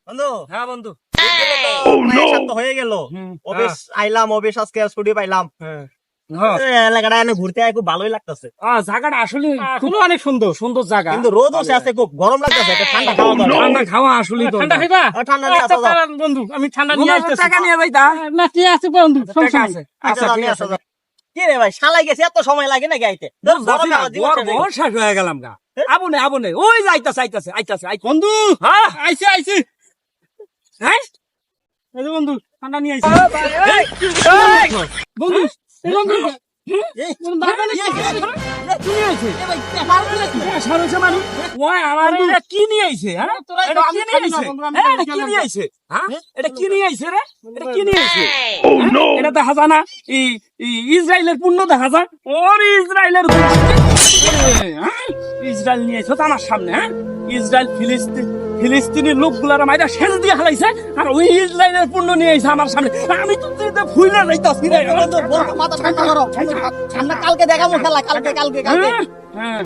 বন্ধু হ্যাঁ বন্ধু। এক সপ্তাহ হয়ে গেল অফিস আইলাম, অফিস আজকে ছুটি পাইলাম। হ্যাঁ এলাকাটা এনে ঘুরতে খুব ভালোই লাগতেছে, জায়গাটা আসলে খুব অনেক সুন্দর সুন্দর জায়গা। কিন্তু রোদ বসে আছে, খুব গরম লাগতেছে, একটা ঠান্ডা খাওয়া দরকার। ঠান্ডা খাওয়া আসলে ঠান্ডা খাইবা? ঠান্ডা নিয়ে আসো যাও। বন্ধু আমি ঠান্ডা নিয়ে আসতেছি। টাকা নিয়ে যাইতা। না ঠিক আছে বন্ধু, সমস্যা টাকা নেই। আছে। আচ্ছা আচ্ছা যাও, ঠিক নিয়ে আছে। আসো যাও। কি রে ভাই, শালাই গেছে, এত সময় লাগে নাকি আইতে? গরমে আমার জীবন শেষ হয়ে গেল। শেষ হয়ে গেলাম গা। আবনে আবনে ওই আইতাছে বন্ধু হ্যাঁ আইছি আইছি। হ্যাঁ এই যে বন্ধু ঠান্ডা নিয়ে আইছি। বন্ধু এই বন্ধু এই, দাদা নাকি? কি হয়েছে? এ ভাই, পারবে নাকি? সারছে মানুষ ওই আমার এটা কি নিয়ে আইছে? হ্যাঁ তোরাই এটা তো, কি আমি নিয়ে খাবি না আইছে? বন্ধু, আমি হ্যাঁ, খাবি এটা কি না। নিয়ে আইছে? হ্যাঁ এটা কি নিয়ে আইছে রে? এটা কি নিয়ে আইছে? এটা দেখা যায় না ইসরায়েলের পূর্ণ দেখা যায়। ওর ইসরায়েলের ইসরায়েল নিয়ে আইছো তো আমার সামনে। হ্যাঁ ইসরায়েল ফিলিস্তিনের লোকগুলার মাইরা শেষ দিয়ে হালাইছে, আর ওই ইসরায়েলের পূর্ণ নিয়ে আইছে আমার সামনে। আমি তো ভুইলা যাইতাছি রে। বন্ধু, মাথা ঠান্ডা করো। সামনে কালকে দেখাবো খেলা, কালকে। হ্যাঁ